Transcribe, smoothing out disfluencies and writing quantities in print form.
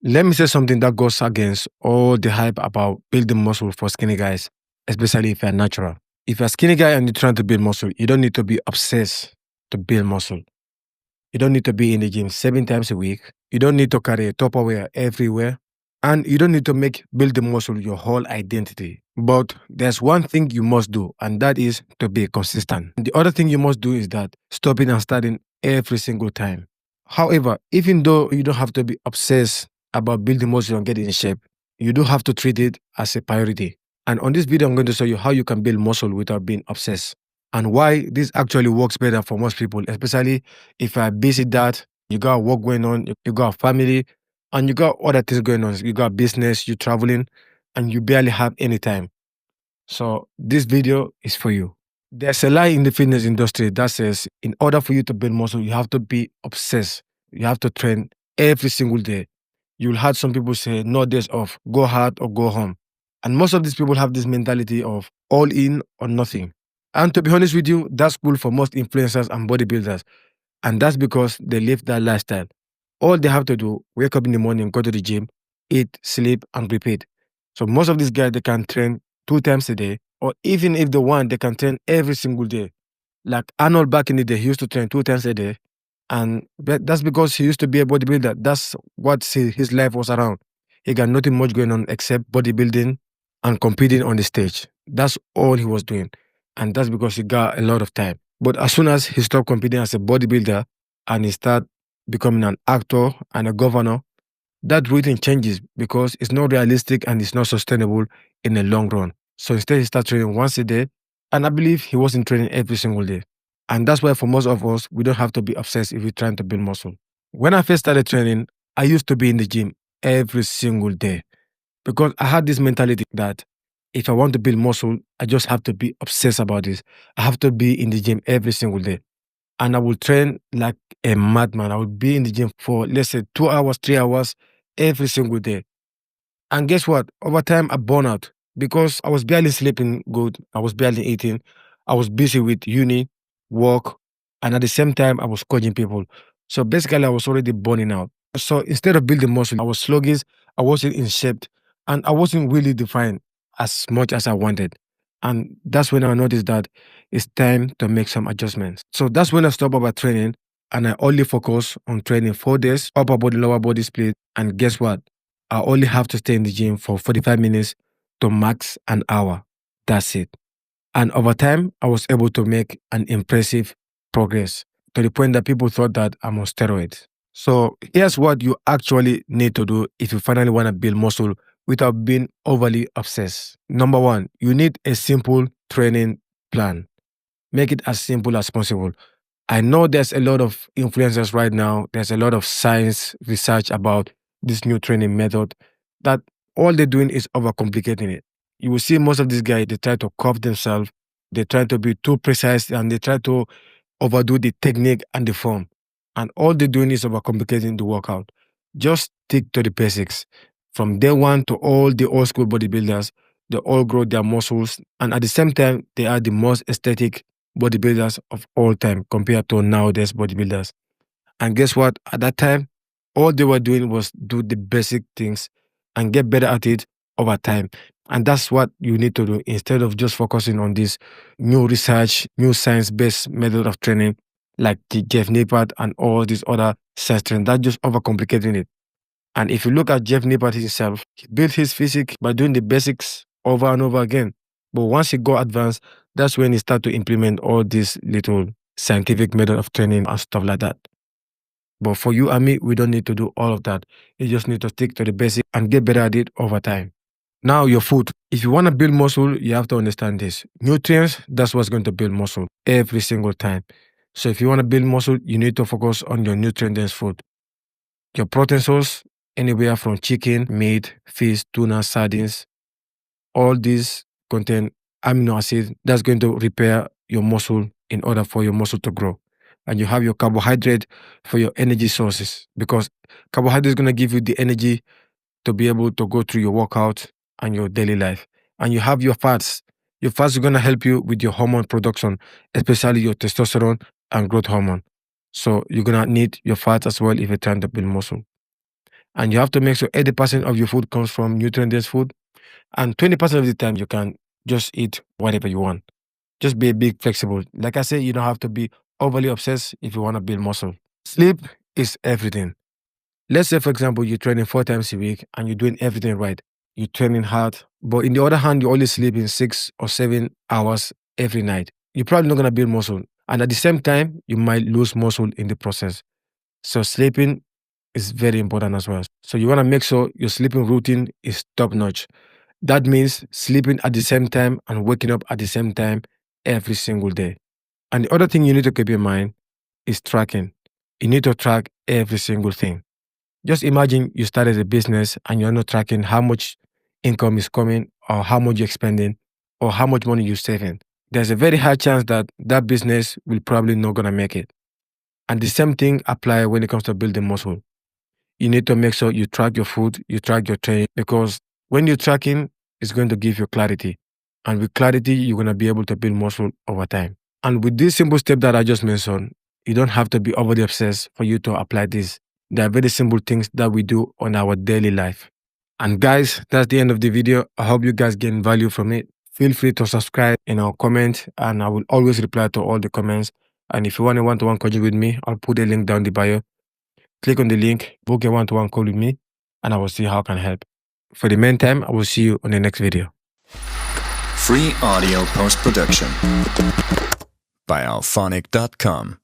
Let me say something that goes against all the hype about building muscle for skinny guys, especially if you're natural. If you're a skinny guy and you're trying to build muscle, you don't need to be obsessed to build muscle. You don't need to be in the gym 7 times a week. You don't need to carry a Tupperware everywhere. And you don't need to make building muscle your whole identity. But there's one thing you must do, and that is to be consistent. The other thing you must do is that stopping and starting every single time. However, even though you don't have to be obsessed about building muscle and getting in shape, you do have to treat it as a priority. And on this video, I'm going to show you how you can build muscle without being obsessed and why this actually works better for most people, especially if you're busy dad, you got work going on, you got family, and you got other things going on. You got business, you're traveling, and you barely have any time. So this video is for you. There's a lie in the fitness industry that says in order for you to build muscle, you have to be obsessed. You have to train every single day. You'll have some people say, no days off, go hard or go home. And most of these people have this mentality of all in or nothing. And to be honest with you, that's cool for most influencers and bodybuilders. And that's because they live that lifestyle. All they have to do, wake up in the morning, go to the gym, eat, sleep, and repeat. So most of these guys, they can train 2 times a day, or even if they want, they can train every single day. Like Arnold back in the day, he used to train 2 times a day. And that's because he used to be a bodybuilder. That's what his life was around. He got nothing much going on except bodybuilding and competing on the stage. That's all he was doing. And that's because he got a lot of time. But as soon as he stopped competing as a bodybuilder and he started becoming an actor and a governor, that routine changes because it's not realistic and it's not sustainable in the long run. So instead, he started training once a day. And I believe he wasn't training every single day. And that's why for most of us, we don't have to be obsessed if we're trying to build muscle. When I first started training, I used to be in the gym every single day because I had this mentality that if I want to build muscle, I just have to be obsessed about this. I have to be in the gym every single day. And I will train like a madman. I would be in the gym for, let's say, 2 hours, 3 hours every single day. And guess what? Over time, I burned out because I was barely sleeping good. I was barely eating. I was busy with uni, work, and at the same time, I was coaching people. So basically, I was already burning out. So instead of building muscle, I was sluggish, I wasn't in shape, and I wasn't really defined as much as I wanted. And that's when I noticed that it's time to make some adjustments. So that's when I stopped about training and I only focus on training 4 days, upper body, lower body split. And guess what? I only have to stay in the gym for 45 minutes to max an hour. That's it. And over time, I was able to make an impressive progress to the point that people thought that I'm on steroids. So here's what you actually need to do if you finally want to build muscle without being overly obsessed. Number one, you need a simple training plan. Make it as simple as possible. I know there's a lot of influencers right now. There's a lot of science research about this new training method that all they're doing is overcomplicating it. You will see most of these guys, they try to curve themselves. They try to be too precise and they try to overdo the technique and the form. And all they're doing is overcomplicating the workout. Just stick to the basics. From day one to all the old school bodybuilders, they all grow their muscles. And at the same time, they are the most aesthetic bodybuilders of all time compared to nowadays bodybuilders. And guess what? At that time, all they were doing was do the basic things and get better at it over time. And that's what you need to do instead of just focusing on this new research, new science-based method of training like the Jeff Nippert and all these other science training. That's just overcomplicating it. And if you look at Jeff Nippert himself, he built his physique by doing the basics over and over again. But once he got advanced, that's when he started to implement all these little scientific method of training and stuff like that. But for you and me, we don't need to do all of that. You just need to stick to the basic and get better at it over time. Now, your food. If you want to build muscle, you have to understand this. Nutrients, that's what's going to build muscle every single time. So if you want to build muscle, you need to focus on your nutrient-dense food. Your protein source, anywhere from chicken, meat, fish, tuna, sardines, all these contain amino acids that's going to repair your muscle in order for your muscle to grow. And you have your carbohydrate for your energy sources because carbohydrate is going to give you the energy to be able to go through your workout and your daily life. And you have your fats. Your fats are going to help you with your hormone production, especially your testosterone and growth hormone. So you're going to need your fats as well if you're trying to build muscle. And you have to make sure 80% of your food comes from nutrient-dense food. And 20% of the time, you can just eat whatever you want. Just be a bit flexible. Like I said, you don't have to be overly obsessed if you want to build muscle. Sleep is everything. Let's say, for example, you're training 4 times a week and you're doing everything right. You're training hard, but in the other hand, you only sleep in 6 or 7 hours every night. You're probably not going to build muscle. And at the same time, you might lose muscle in the process. So sleeping is very important as well. So you want to make sure your sleeping routine is top notch. That means sleeping at the same time and waking up at the same time every single day. And the other thing you need to keep in mind is tracking. You need to track every single thing. Just imagine you started a business and you're not tracking how much income is coming or how much you're spending or how much money you're saving. There's a very high chance that that business will probably not gonna make it. And the same thing apply when it comes to building muscle. You need to make sure you track your food, you track your training, because when you're tracking, it's going to give you clarity. And with clarity, you're going to be able to build muscle over time. And with this simple step that I just mentioned, you don't have to be overly obsessed for you to apply this. There are very simple things that we do on our daily life. And guys, that's the end of the video. I hope you guys gain value from it. Feel free to subscribe and comment, and I will always reply to all the comments. And if you want a one-to-one coaching with me, I'll put a link down the bio. Click on the link, book a one-to-one call with me, and I will see how I can help. For the meantime, I will see you on the next video. Free audio post-production by alphonic.com.